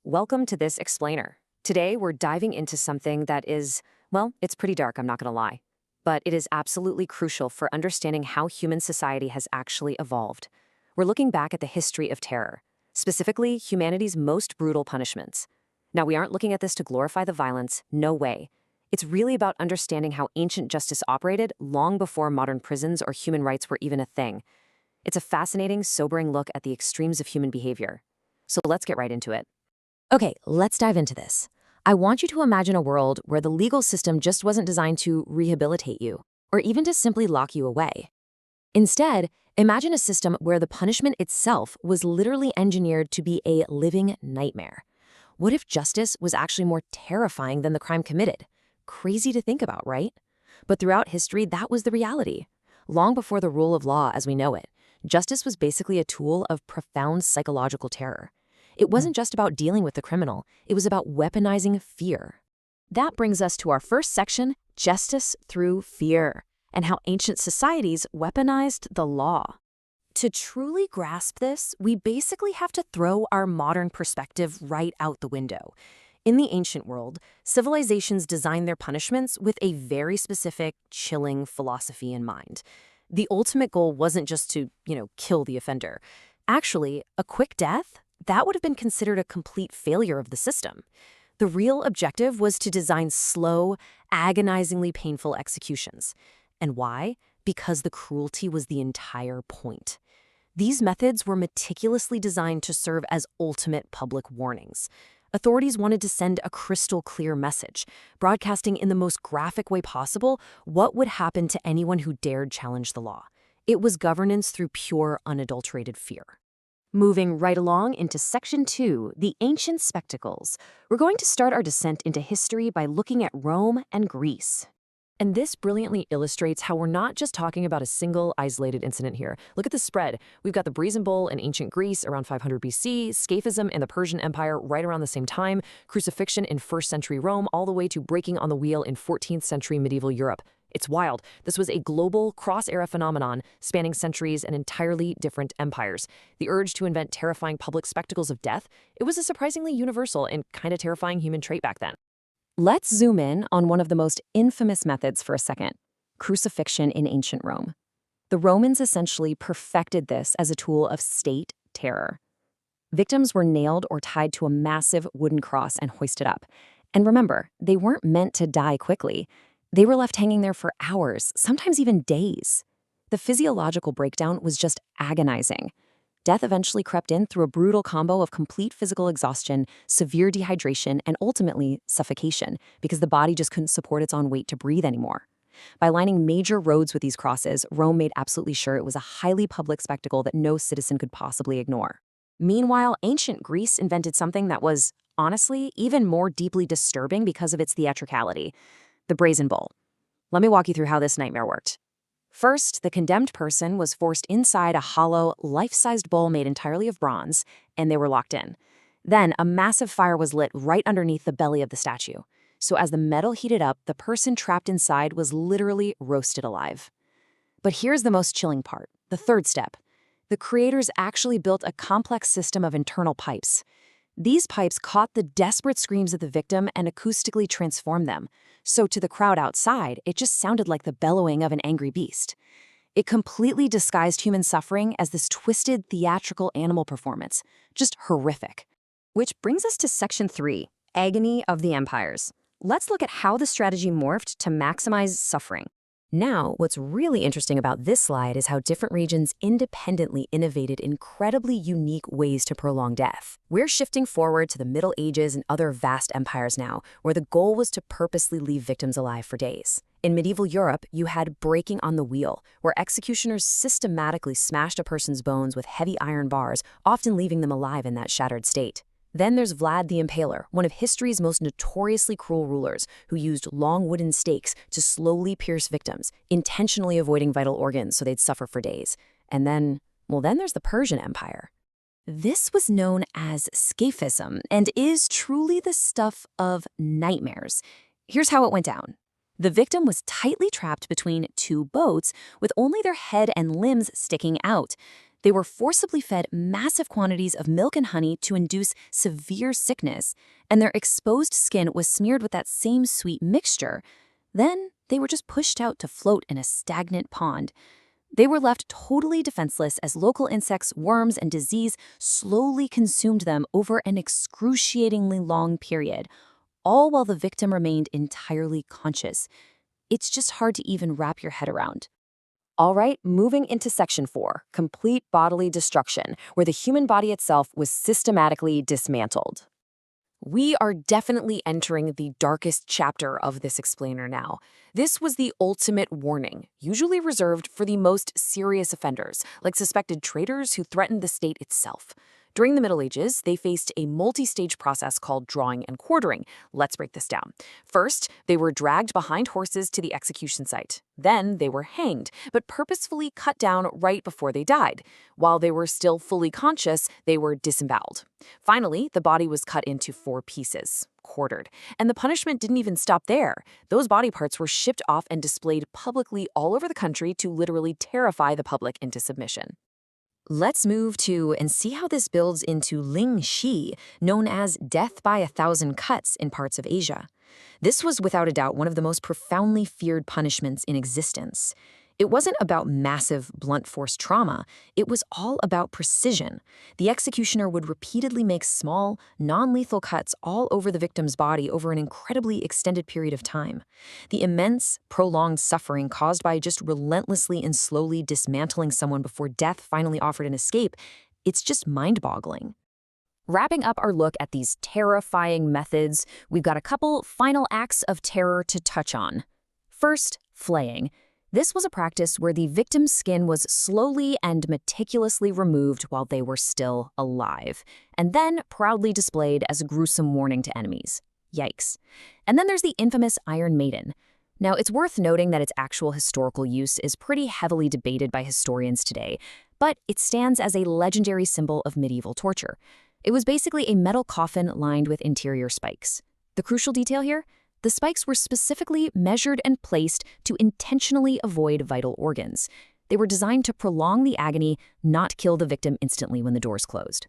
Welcome to this explainer. Today, we're diving into something that is, well, it's pretty dark, I'm not gonna lie. But it is absolutely crucial for understanding how human society has actually evolved. We're looking back at the history of terror, specifically humanity's most brutal punishments. Now, we aren't looking at this to glorify the violence, no way. It's really about understanding how ancient justice operated long before modern prisons or human rights were even a thing. It's a fascinating, sobering look at the extremes of human behavior. So let's get right into it. Okay, let's dive into this. I want you to imagine a world where the legal system just wasn't designed to rehabilitate you, or even to simply lock you away. Instead, imagine a system where the punishment itself was literally engineered to be a living nightmare. What if justice was actually more terrifying than the crime committed? Crazy to think about, right? But throughout history, that was the reality. Long before the rule of law as we know it, justice was basically a tool of profound psychological terror. It wasn't just about dealing with the criminal, it was about weaponizing fear. That brings us to our first section, justice through fear, and how ancient societies weaponized the law. To truly grasp this, we basically have to throw our modern perspective right out the window. In the ancient world, civilizations designed their punishments with a very specific, chilling philosophy in mind. The ultimate goal wasn't just to, kill the offender. Actually, a quick death? That would have been considered a complete failure of the system. The real objective was to design slow, agonizingly painful executions. And why? Because the cruelty was the entire point. These methods were meticulously designed to serve as ultimate public warnings. Authorities wanted to send a crystal clear message, broadcasting in the most graphic way possible what would happen to anyone who dared challenge the law. It was governance through pure, unadulterated fear. Moving right along into Section 2, the ancient spectacles, we're going to start our descent into history by looking at Rome and Greece. And this brilliantly illustrates how we're not just talking about a single isolated incident here. Look at the spread. We've got the brazen bull in ancient Greece around 500 BC, scaphism in the Persian Empire right around the same time, crucifixion in 1st century Rome, all the way to breaking on the wheel in 14th century medieval Europe. It's wild. This was a global, cross-era phenomenon spanning centuries and entirely different empires. The urge to invent terrifying public spectacles of death, it was a surprisingly universal and kind of terrifying human trait back then. Let's zoom in on one of the most infamous methods for a second, crucifixion in ancient Rome. The Romans essentially perfected this as a tool of state terror. Victims were nailed or tied to a massive wooden cross and hoisted up. And remember, they weren't meant to die quickly. They were left hanging there for hours, sometimes even days. The physiological breakdown was just agonizing. Death eventually crept in through a brutal combo of complete physical exhaustion, severe dehydration, and ultimately suffocation, because the body just couldn't support its own weight to breathe anymore. By lining major roads with these crosses, Rome made absolutely sure it was a highly public spectacle that no citizen could possibly ignore. Meanwhile, ancient Greece invented something that was, honestly, even more deeply disturbing because of its theatricality: the brazen bull. Let me walk you through how this nightmare worked. First, the condemned person was forced inside a hollow, life-sized bowl made entirely of bronze, and they were locked in. Then, a massive fire was lit right underneath the belly of the statue. So as the metal heated up, the person trapped inside was literally roasted alive. But here's the most chilling part, the third step. The creators actually built a complex system of internal pipes. These pipes caught the desperate screams of the victim and acoustically transformed them. So to the crowd outside, it just sounded like the bellowing of an angry beast. It completely disguised human suffering as this twisted, theatrical animal performance. Just horrific. Which brings us to Section 3, agony of the empires. Let's look at how the strategy morphed to maximize suffering. Now, what's really interesting about this slide is how different regions independently innovated incredibly unique ways to prolong death. We're shifting forward to the Middle Ages and other vast empires now, where the goal was to purposely leave victims alive for days. In medieval Europe, you had breaking on the wheel, where executioners systematically smashed a person's bones with heavy iron bars, often leaving them alive in that shattered state. Then there's Vlad the Impaler, one of history's most notoriously cruel rulers, who used long wooden stakes to slowly pierce victims, intentionally avoiding vital organs so they'd suffer for days. And then there's the Persian Empire. This was known as scaphism and is truly the stuff of nightmares. Here's how it went down. The victim was tightly trapped between two boats with only their head and limbs sticking out. They were forcibly fed massive quantities of milk and honey to induce severe sickness, and their exposed skin was smeared with that same sweet mixture. Then they were just pushed out to float in a stagnant pond. They were left totally defenseless as local insects, worms, and disease slowly consumed them over an excruciatingly long period, all while the victim remained entirely conscious. It's just hard to even wrap your head around. All right, moving into Section 4, complete bodily destruction, where the human body itself was systematically dismantled. We are definitely entering the darkest chapter of this explainer now. This was the ultimate warning, usually reserved for the most serious offenders, like suspected traitors who threatened the state itself. During the Middle Ages, they faced a multi-stage process called drawing and quartering. Let's break this down. First, they were dragged behind horses to the execution site. Then they were hanged, but purposefully cut down right before they died. While they were still fully conscious, they were disemboweled. Finally, the body was cut into 4 pieces, quartered. And the punishment didn't even stop there. Those body parts were shipped off and displayed publicly all over the country to literally terrify the public into submission. Let's move to and see how this builds into Ling Shi, known as death by 1,000 cuts in parts of Asia. This was without a doubt one of the most profoundly feared punishments in existence. It wasn't about massive, blunt force trauma. It was all about precision. The executioner would repeatedly make small, non-lethal cuts all over the victim's body over an incredibly extended period of time. The immense, prolonged suffering caused by just relentlessly and slowly dismantling someone before death finally offered an escape, it's just mind-boggling. Wrapping up our look at these terrifying methods, we've got a couple final acts of terror to touch on. First, flaying. This was a practice where the victim's skin was slowly and meticulously removed while they were still alive, and then proudly displayed as a gruesome warning to enemies. Yikes. And then there's the infamous Iron Maiden. Now, it's worth noting that its actual historical use is pretty heavily debated by historians today, but it stands as a legendary symbol of medieval torture. It was basically a metal coffin lined with interior spikes. The crucial detail here? The spikes were specifically measured and placed to intentionally avoid vital organs. They were designed to prolong the agony, not kill the victim instantly when the doors closed.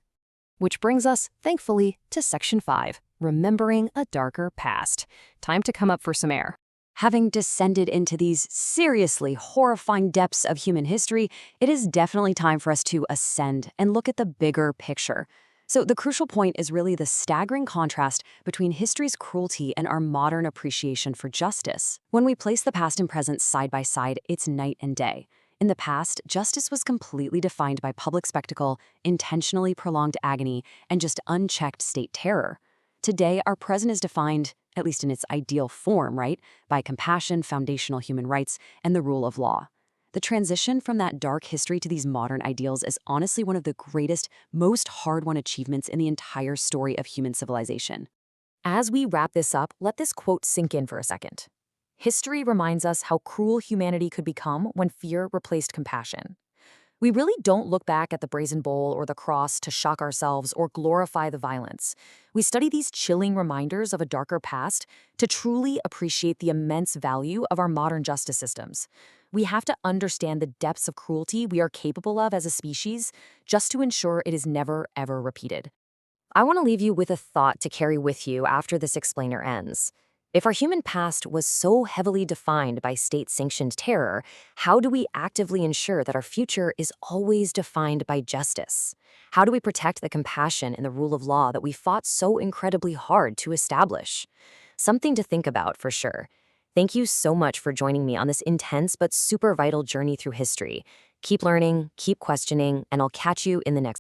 Which brings us, thankfully, to Section 5, remembering a darker past. Time to come up for some air. Having descended into these seriously horrifying depths of human history, it is definitely time for us to ascend and look at the bigger picture. So the crucial point is really the staggering contrast between history's cruelty and our modern appreciation for justice. When we place the past and present side by side, it's night and day. In the past, justice was completely defined by public spectacle, intentionally prolonged agony, and just unchecked state terror. Today, our present is defined, at least in its ideal form, right, by compassion, foundational human rights, and the rule of law. The transition from that dark history to these modern ideals is honestly one of the greatest, most hard-won achievements in the entire story of human civilization. As we wrap this up, let this quote sink in for a second. History reminds us how cruel humanity could become when fear replaced compassion. We really don't look back at the brazen bull or the cross to shock ourselves or glorify the violence. We study these chilling reminders of a darker past to truly appreciate the immense value of our modern justice systems. We have to understand the depths of cruelty we are capable of as a species just to ensure it is never, ever repeated. I want to leave you with a thought to carry with you after this explainer ends. If our human past was so heavily defined by state-sanctioned terror, how do we actively ensure that our future is always defined by justice? How do we protect the compassion and the rule of law that we fought so incredibly hard to establish? Something to think about for sure. Thank you so much for joining me on this intense but super vital journey through history. Keep learning, keep questioning, and I'll catch you in the next